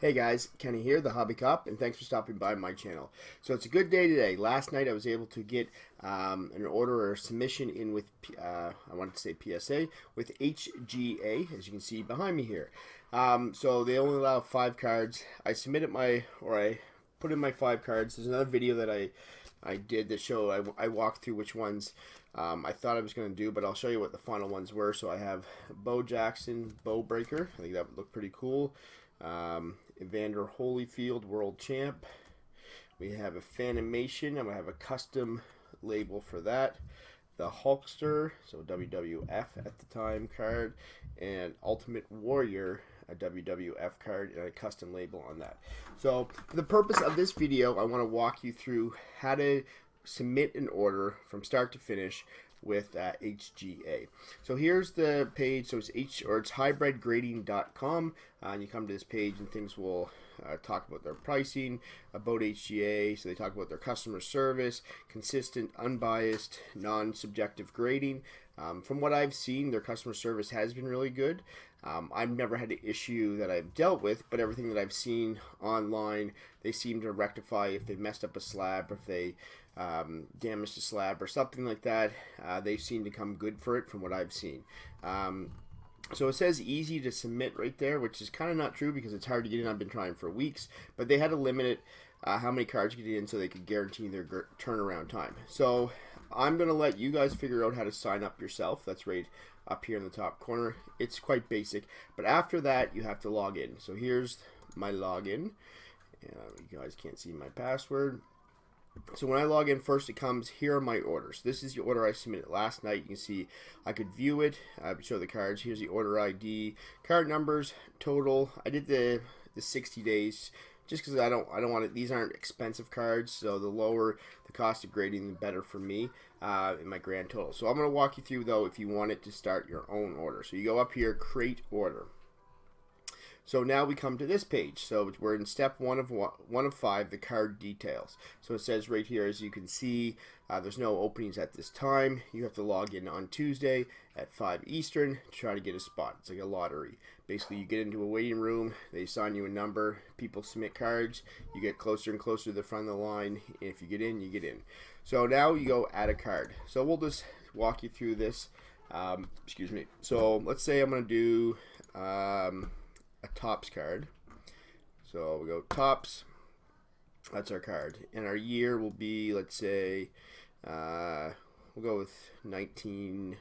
Hey guys, Kenny here, the Hobby Cop, and thanks for stopping by my channel. So it's a good day today. Last night I was able to get an order or submission in with, I wanted to say PSA, with HGA, as you can see behind me here. So they only allow 5 cards. I put in my 5 cards. There's another video that I did that show, I walked through which ones I thought I was going to do, but I'll show you what the final ones were. So I have Bo Jackson, Bow Breaker. I think that would look pretty cool. Evander Holyfield, World Champ. We have a Fanimation. I'm going to have a custom label for that. The Hulkster, so WWF at the time card. And Ultimate Warrior, a WWF card, and a custom label on that. So for the purpose of this video, I want to walk you through how to submit an order from start to finish with HGA. So here's the page. So it's hybridgrading.com, and you come to this page and things will talk about their pricing, about HGA. So they talk about their customer service, consistent, unbiased, non-subjective grading. From what I've seen, their customer service has been really good. I've never had an issue that I've dealt with, but everything that I've seen online, they seem to rectify if they messed up a slab, or if they damaged a slab or something like that. They seem to come good for it from what I've seen. So it says easy to submit right there, which is kind of not true because it's hard to get in. I've been trying for weeks, but they had to limit it how many cards you get in so they could guarantee their turnaround time. So I'm going to let you guys figure out how to sign up yourself. That's right up here in the top corner. It's quite basic, but after that you have to log in. So here's my login. You guys can't see my password. So when I log in, first it comes, here are my orders. This is the order I submitted last night. You can see I could view it. I would show the cards. Here's the order ID, card numbers, total. I did the 60 days just because I don't want it. These aren't expensive cards, so the lower the cost of grading, the better for me in my grand total. So I'm going to walk you through though if you want it to start your own order. So you go up here, create order. So now we come to this page. So we're in step one of 5, the card details. So it says right here, as you can see, there's no openings at this time. You have to log in on Tuesday at 5 Eastern to try to get a spot. It's like a lottery. Basically, you get into a waiting room, they assign you a number, people submit cards, you get closer and closer to the front of the line, and if you get in, you get in. So now you go add a card. So we'll just walk you through this. Excuse me. So let's say I'm going to do a Topps card. So we go Topps, that's our card, and our year will be, let's say, we'll go with 91,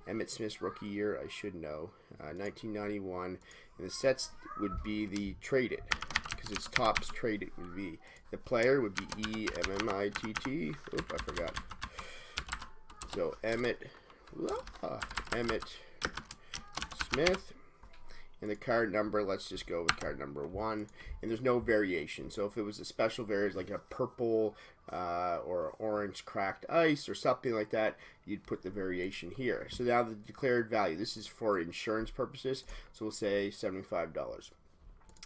Emmitt Smith's rookie year, I should know, 1991, and the sets would be the traded, because it's Topps traded would be, the player would be E-M-M-I-T-T, oop, I forgot, so Emmitt Smith. And the card number, let's just go with card number 1. And there's no variation. So if it was a special variant, like a purple or orange cracked ice or something like that, you'd put the variation here. So now the declared value, this is for insurance purposes. So we'll say $75.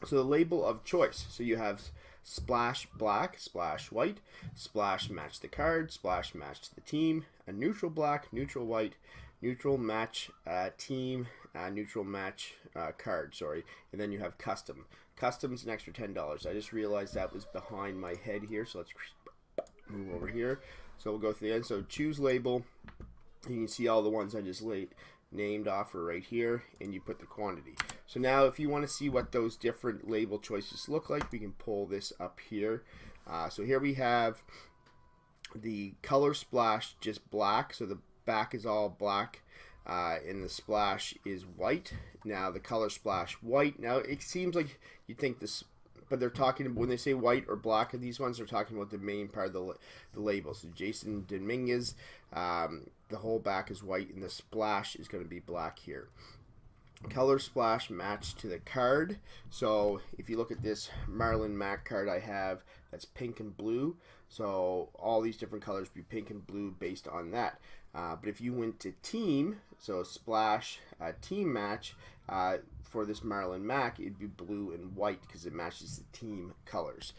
So the label of choice. So you have splash black, splash white, splash match the card, splash match the team, a neutral black, neutral white, neutral match team, neutral match card, sorry, and then you have custom. Custom's an extra $10. I just realized that was behind my head here, so let's move over here. So we'll go through the end. So choose label. You can see all the ones I just named off are right here, and you put the quantity. So now if you want to see what those different label choices look like, we can pull this up here. So here we have the color splash, just black, so the back is all black, and the splash is white. Now the color splash white. Now it seems like you'd think this, but they're talking, when they say white or black of these ones, they're talking about the main part of the label. So Jason Dominguez, the whole back is white, and the splash is going to be black here. Color splash match to the card. So if you look at this Marlon Mack card I have, that's pink and blue. So all these different colors be pink and blue based on that. But if you went to team, so splash team match for this Marlon Mack, it'd be blue and white because it matches the team colors.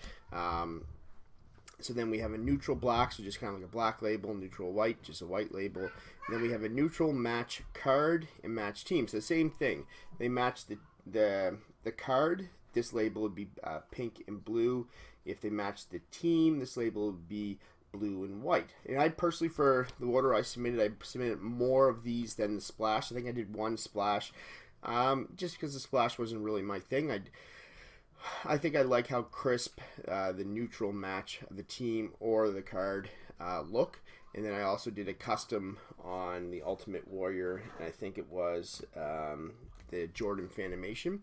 So then we have a neutral black, so just kind of like a black label, neutral white, just a white label. And then we have a neutral match card and match team. So the same thing. They match the the card, this label would be pink and blue. If they match the team, this label would be blue and white. And I personally, for the order I submitted more of these than the splash. I think I did one splash, just because the splash wasn't really my thing. I think I like how crisp the neutral match of the team or the card look. And then I also did a custom on the Ultimate Warrior, and I think it was the Jordan Fanimation,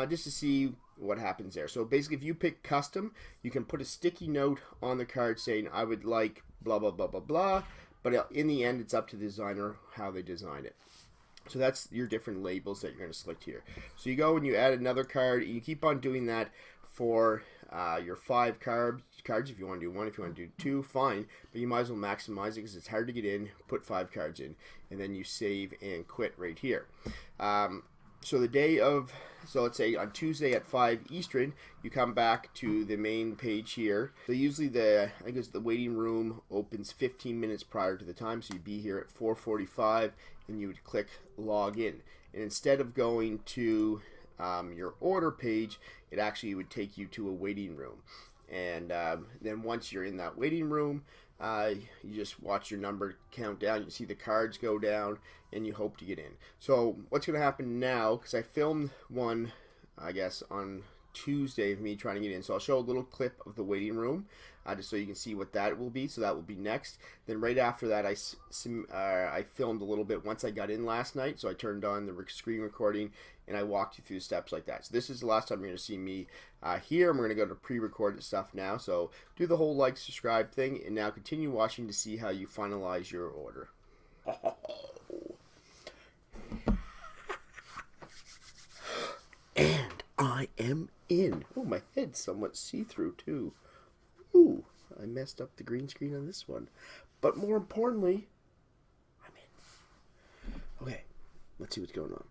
just to see what happens there. So basically, if you pick custom, you can put a sticky note on the card saying, I would like blah, blah, blah, blah, blah. But in the end, it's up to the designer how they design it. So that's your different labels that you're going to select here. So you go and you add another card, and you keep on doing that for your 5 cards. If you want to do 1, if you want to do 2, fine. But you might as well maximize it because it's hard to get in. Put 5 cards in, and then you save and quit right here. So the day of, so let's say on Tuesday at 5 Eastern, you come back to the main page here. So usually I think it's the waiting room opens 15 minutes prior to the time, so you'd be here at 4:45, and you would click log in. And instead of going to your order page, it actually would take you to a waiting room. And then once you're in that waiting room, you just watch your number count down. You see the cards go down, and you hope to get in. So what's going to happen now, because I filmed one, I guess, on Tuesday of me trying to get in. So I'll show a little clip of the waiting room, just so you can see what that will be. So that will be next. Then right after that, I filmed a little bit once I got in last night. So I turned on the screen recording, and I walked you through the steps like that. So this is the last time you're going to see me here. I'm going to go to pre-recorded stuff now. So do the whole like, subscribe thing, and now continue watching to see how you finalize your order. And I am in. Oh, my head's somewhat see-through too. Ooh, I messed up the green screen on this one. But more importantly, I'm in. Okay, let's see what's going on.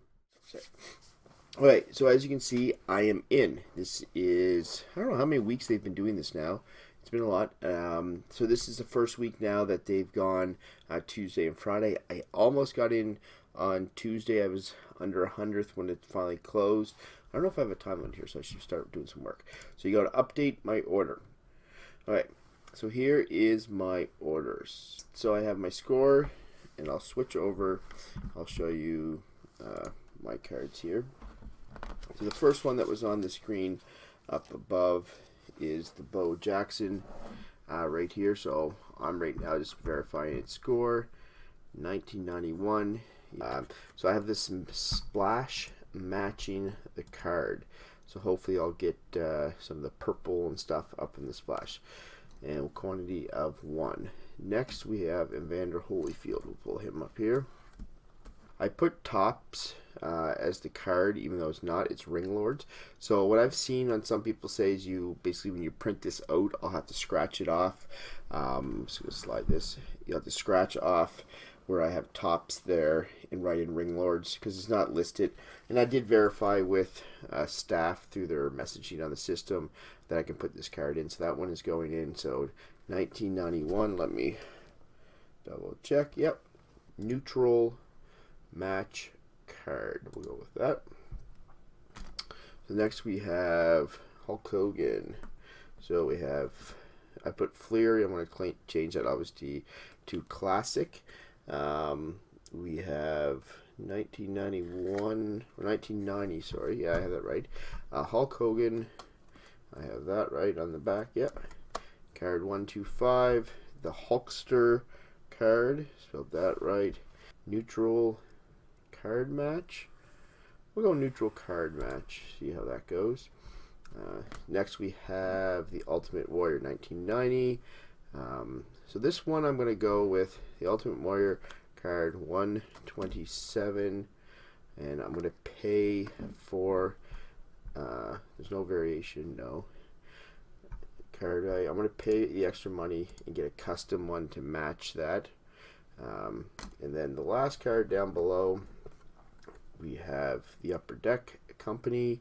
Alright, so as you can see, I am in. This is, I don't know how many weeks they've been doing this now. It's been a lot. So this is the first week now that they've gone Tuesday and Friday. I almost got in on Tuesday. I was under 100th when it finally closed. I don't know if I have a time limit here, so I should start doing some work. So you go to update my order. Alright, so here is my orders. So I have my score, and I'll switch over. I'll show you my cards here. So the first one that was on the screen up above is the Bo Jackson right here. So I'm right now just verifying its score, 1991. So I have this splash matching the card. So hopefully I'll get some of the purple and stuff up in the splash. And quantity of 1. Next we have Evander Holyfield. We'll pull him up here. I put Tops as the card, even though it's not. It's Ring Lords. So what I've seen on some people say is you basically, when you print this out, I'll have to scratch it off. So I'm going to slide this. You'll have to scratch off where I have Tops there and write in Ring Lords because it's not listed. And I did verify with staff through their messaging on the system that I can put this card in. So that one is going in. So 1991. Let me double check. Yep. Neutral match card. We'll go with that. So next we have Hulk Hogan. So we have, I put Fleer. I'm going to change that obviously to classic. We have 1991 or 1990. Sorry, yeah, I have that right. Hulk Hogan. I have that right on the back. Yep. Card 125. The Hulkster card. Spelled that right. Neutral card match. We'll go neutral card match. See how that goes. Next we have the Ultimate Warrior 1990. So this one I'm going to go with the Ultimate Warrior card 127, and I'm going to pay for there's no variation, no card value. I'm going to pay the extra money and get a custom one to match that. And then the last card down below, we have the Upper Deck Company.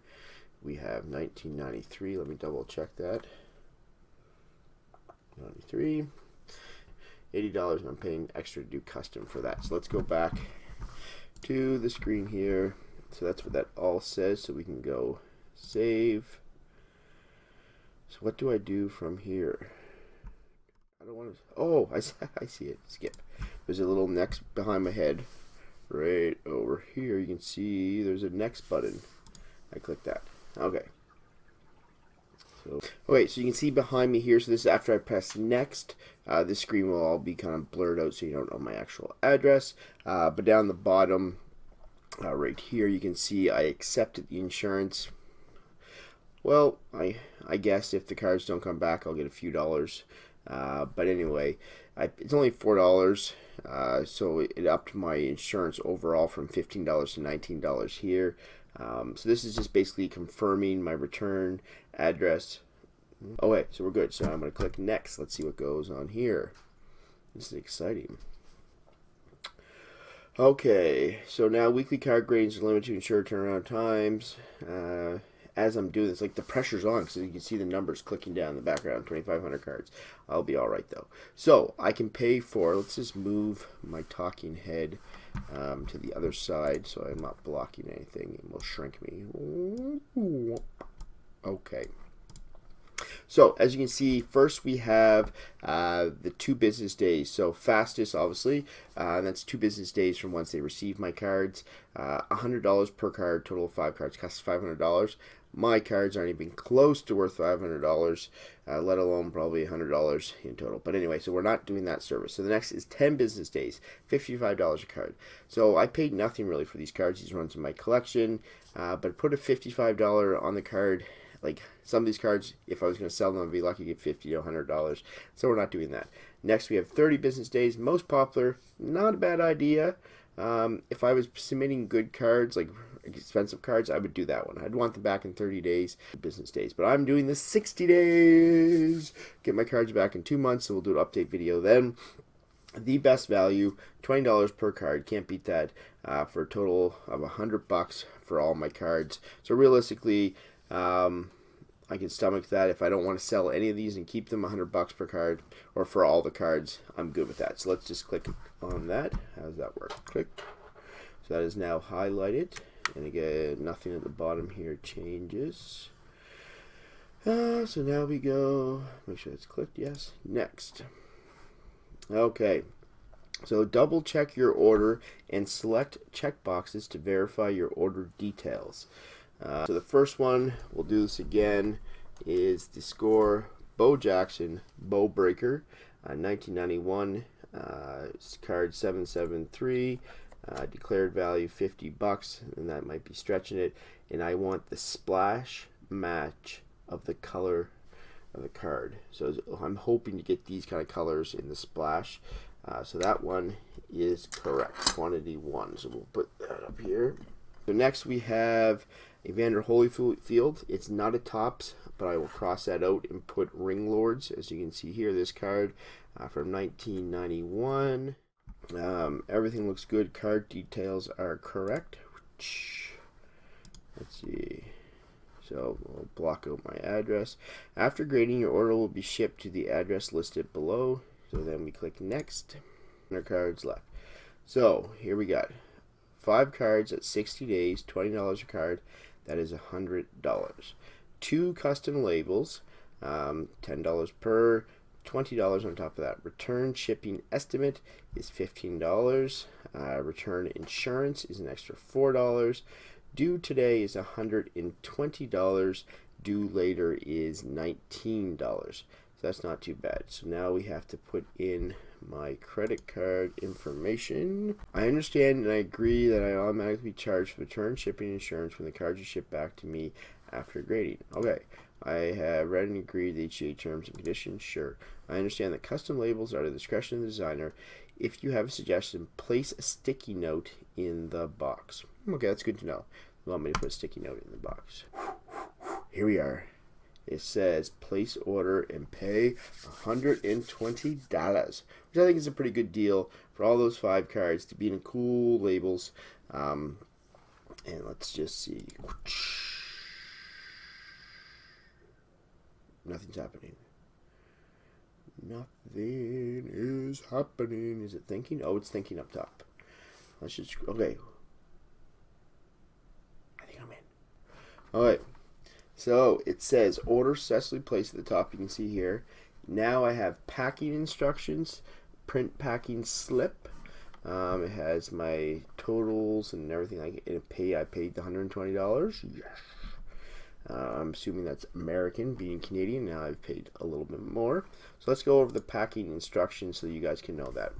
We have 1993. Let me double check that. 93. $80, and I'm paying extra to do custom for that. So let's go back to the screen here. So that's what that all says. So we can go save. So what do I do from here? I don't want to. Oh, I see it. Skip. There's a little next behind my head. Right over here, you can see there's a next button. I click that. Okay. So so you can see behind me here. So this is after I press next. This screen will all be kind of blurred out, so you don't know my actual address. But down the bottom, right here, you can see I accepted the insurance. Well, I guess if the cards don't come back, I'll get a few dollars. But anyway, it's only $4, so it upped my insurance overall from $15 to $19 here. So this is just basically confirming my return address. Okay, so we're good. So I'm going to click next. Let's see what goes on here. This is exciting. Okay, so now weekly card gradings are limited to insured turnaround times. As I'm doing this, like the pressure's on because you can see the numbers clicking down in the background. 2,500 cards. I'll be all right though. So I can pay for. Let's just move my talking head to the other side so I'm not blocking anything. It will shrink me. Okay. So as you can see, first we have the 2 business days. So fastest, obviously, that's 2 business days from once they receive my cards. $100 per card, total of 5 cards, costs $500. My cards aren't even close to worth $500, let alone probably $100 in total. But anyway, so we're not doing that service. So the next is 10 business days, $55 a card. So I paid nothing really for these cards. These runs in my collection, but put a $55 on the card. Like some of these cards, if I was going to sell them, I'd be lucky to get $50 to $100. So we're not doing that. Next, we have 30 business days. Most popular, not a bad idea. If I was submitting good cards, like expensive cards, I would do that one. I'd want them back in 30 days, business days. But I'm doing the 60 days. Get my cards back in 2 months, so we'll do an update video then. The best value, $20 per card. Can't beat that for a total of $100 for all my cards. So realistically, I can stomach that. If I don't want to sell any of these and keep them, $100 per card, or for all the cards, I'm good with that. So let's just click on that. How does that work? Click. So that is now highlighted, and again, nothing at the bottom here changes. So now we go. Make sure it's clicked. Yes. Next. Okay. So double check your order and select checkboxes to verify your order details. So the first one, we'll do this again, is the score Bo Jackson Bow Breaker, 1991, card 773, declared value $50, and that might be stretching it. And I want the splash match of the color of the card. So I'm hoping to get these kind of colors in the splash. So that one is correct, quantity 1. So we'll put that up here. So next we have Evander Holyfield. It's not a tops, but I will cross that out and put Ring Lords. As you can see here, this card from 1991. Everything looks good. Card details are correct. Let's see. So we'll block out my address. After grading, your order will be shipped to the address listed below. So then we click next. And our cards left. So here we got 5 cards at 60 days, $20 a card. That is $100. 2 custom labels, $10 per, $20 on top of that. Return shipping estimate is $15. Return insurance is an extra $4. Due today is $120. Due later is $19. So that's not too bad. So now we have to put in my credit card information. I understand and I agree that I automatically charge for return shipping insurance when the cards are shipped back to me after grading. Okay, I have read and agreed the HGA terms and conditions. Sure. I understand that custom labels are at the discretion of the designer. If you have a suggestion, place a sticky note in the box. Okay, that's good to know. You want me to put a sticky note in the box. Here we are. It says place order and pay $120, which I think is a pretty good deal for all those 5 cards to be in cool labels. And let's just see. Nothing's happening. Nothing is happening. Is it thinking? Oh, it's thinking up top. Let's just, okay. Alright, so it says order successfully placed at the top. You can see here. Now I have packing instructions, print packing slip. It has my totals and everything. I paid the $120. Yes. I'm assuming that's American, being Canadian. Now I've paid a little bit more. So let's go over the packing instructions so you guys can know that.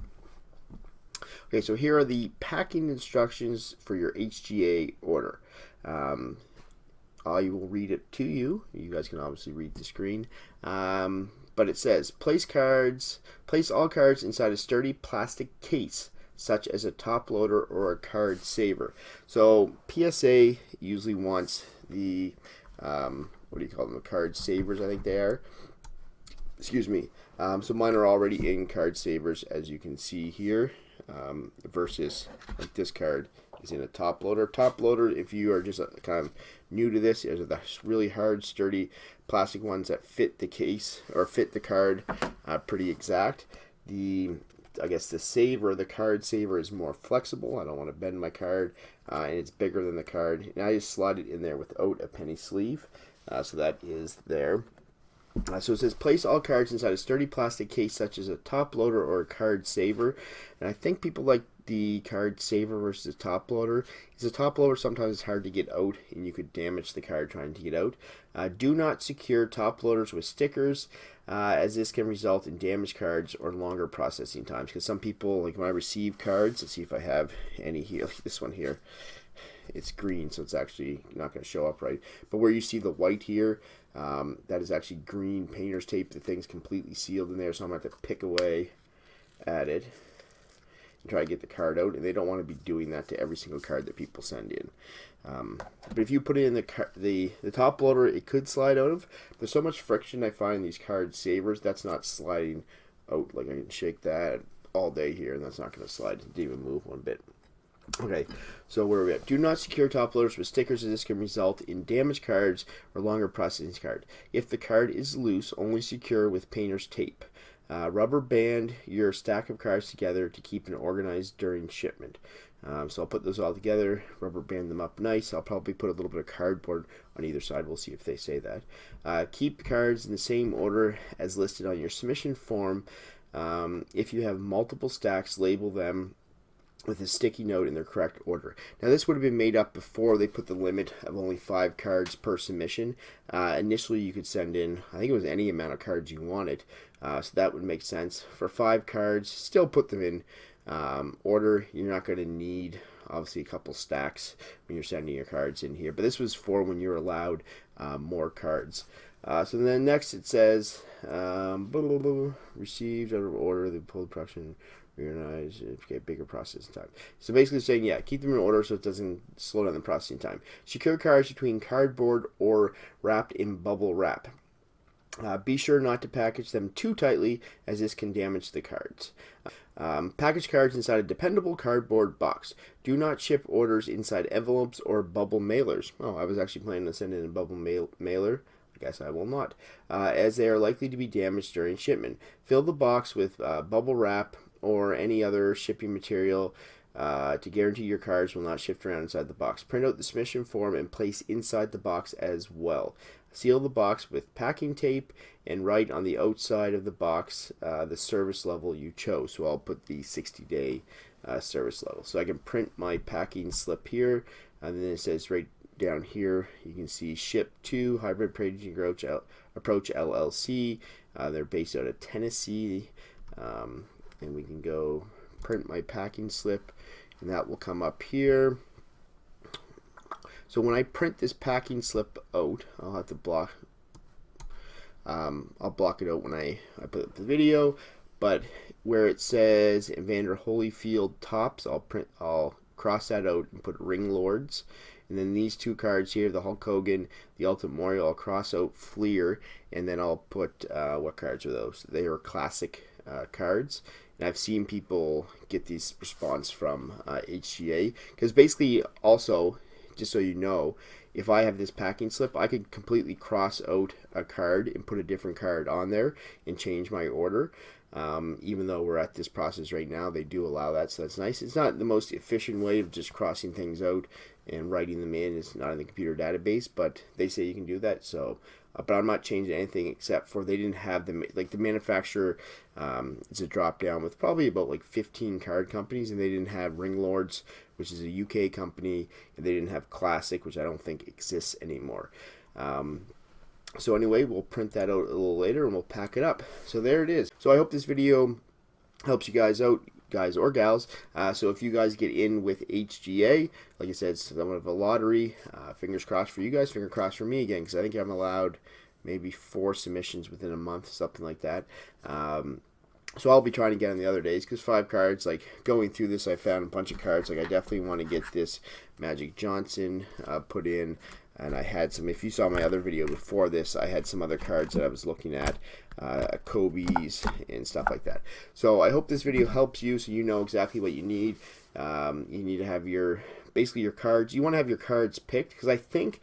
Okay, so here are the packing instructions for your HGA order. I will read it to you. You guys can obviously read the screen. But it says, place all cards inside a sturdy plastic case, such as a top loader or a card saver. So PSA usually wants the, what do you call them, the card savers, I think they are. Excuse me. So mine are already in card savers, as you can see here, versus like this card is in a top loader. Top loader, if you are just kind of new to this, is the really hard, sturdy plastic ones that fit the case or fit the card pretty exact. I guess the card saver is more flexible. I don't want to bend my card, and it's bigger than the card. And I just slide it in there without a penny sleeve, so that is there. So it says place all cards inside a sturdy plastic case such as a top loader or a card saver. And I think people like the card saver versus the top loader. Because the top loader sometimes it's hard to get out and you could damage the card trying to get out. Do not secure top loaders with stickers, as this can result in damaged cards or longer processing times. Because some people, like when I receive cards, let's see if I have any here. Like this one here. It's green, so it's actually not going to show up right. But where you see the white here, that is actually green painter's tape. The thing's completely sealed in there, so I'm going to have to pick away at it and try to get the card out. And they don't want to be doing that to every single card that people send in. But if you put it in the top loader, it could slide out of. There's so much friction I find in these card savers, that's not sliding out. Like I can shake that all day here, and that's not going to slide. It didn't even move one bit. Okay, so where are we at? Do not secure top loaders with stickers, as this can result in damaged cards or longer processing card. If the card is loose, only secure with painter's tape. Rubber band your stack of cards together to keep it organized during shipment. So I'll put those all together, rubber band them up nice. I'll probably put a little bit of cardboard on either side. We'll see if they say that. Keep cards in the same order as listed on your submission form. If you have multiple stacks, label them with a sticky note in their correct order. Now this would have been made up before they put the limit of only 5 cards per submission. Initially you could send in, I think it was any amount of cards you wanted, so that would make sense. For 5 cards, still put them in order. You're not going to need obviously a couple stacks when you're sending your cards in here, but this was for when you're allowed more cards. So then next it says received out of order, the pulled production reorganize, get bigger processing time. So basically saying, yeah, keep them in order so it doesn't slow down the processing time. Secure cards between cardboard or wrapped in bubble wrap. Be sure not to package them too tightly, as this can damage the cards. Package cards inside a dependable cardboard box. Do not ship orders inside envelopes or bubble mailers. Oh, I was actually planning on sending in a bubble mailer. I guess I will not, as they are likely to be damaged during shipment. Fill the box with bubble wrap or any other shipping material to guarantee your cards will not shift around inside the box. Print out the submission form and place inside the box as well. Seal the box with packing tape and write on the outside of the box the service level you chose. So I'll put the 60-day service level. So I can print my packing slip here, and then it says right down here you can see ship to Hybrid Packaging Approach LLC. They're based out of Tennessee. And we can go print my packing slip, and that will come up here. So when I print this packing slip out, I'll have to block. I'll block it out when I put up the video. But where it says Evander Holyfield tops, I'll cross that out and put Ring Lords. And then these 2 cards here, the Hulk Hogan, the Ultimate Memorial, I'll cross out Fleer, and then I'll put what cards are those? They are classic cards. And I've seen people get these response from HGA, because basically also, just so you know, if I have this packing slip, I could completely cross out a card and put a different card on there and change my order. Even though we're at this process right now, they do allow that, so that's nice. It's not the most efficient way of just crossing things out and writing them in. It's not in the computer database, but they say you can do that. So, but I'm not changing anything except for they didn't have the manufacturer. It's a drop down with probably about like 15 card companies, and they didn't have Ring Lords, which is a UK company, and they didn't have Classic, which I don't think exists anymore. So anyway, we'll print that out a little later and we'll pack it up. So there it is. So I hope this video helps you guys out, guys or gals. So if you guys get in with HGA, like I said, it's somewhat of a lottery. Fingers crossed for you guys, fingers crossed for me again, because I think I'm allowed maybe 4 submissions within a month, something like that. So I'll be trying to get on the other days, because 5 cards, like going through this, I found a bunch of cards. Like I definitely want to get this Magic Johnson put in. And I had some, if you saw my other video before this, I had some other cards that I was looking at, Kobe's and stuff like that. So I hope this video helps you, so you know exactly what you need. You need to have basically your cards. You want to have your cards picked, because I think,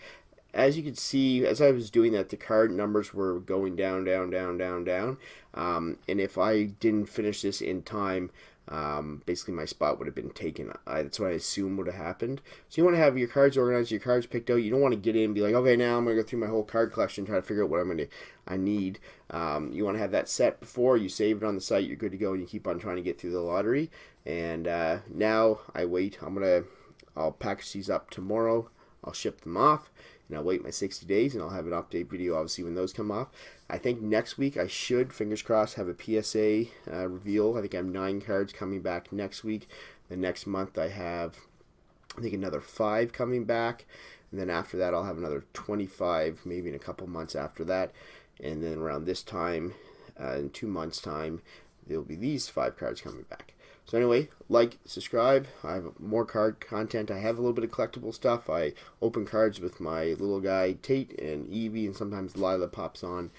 as you can see, as I was doing that, the card numbers were going down, down, down, down, down. And if I didn't finish this in time, basically my spot would have been taken. That's what I assume would have happened. So you want to have your cards organized, your cards picked out. You don't want to get in and be like, okay, now I'm going to go through my whole card collection, try to figure out what I need. You want to have that set before you save it on the site. You're good to go, and you keep on trying to get through the lottery. And now I wait. I'll package these up tomorrow. I'll ship them off, and I'll wait my 60 days, and I'll have an update video obviously when those come off. I think next week I should, fingers crossed, have a PSA reveal. I think I have 9 cards coming back next week. The next month I have, I think, another 5 coming back, and then after that I'll have another 25, maybe in a couple months after that. And then around this time, in 2 months' time, there'll be these 5 cards coming back. So anyway, like, subscribe. I have more card content. I have a little bit of collectible stuff. I open cards with my little guy Tate and Evie, and sometimes Lila pops on.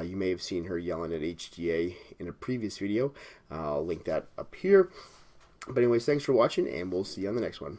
You may have seen her yelling at HGA in a previous video. I'll link that up here. But anyways, thanks for watching, and we'll see you on the next one.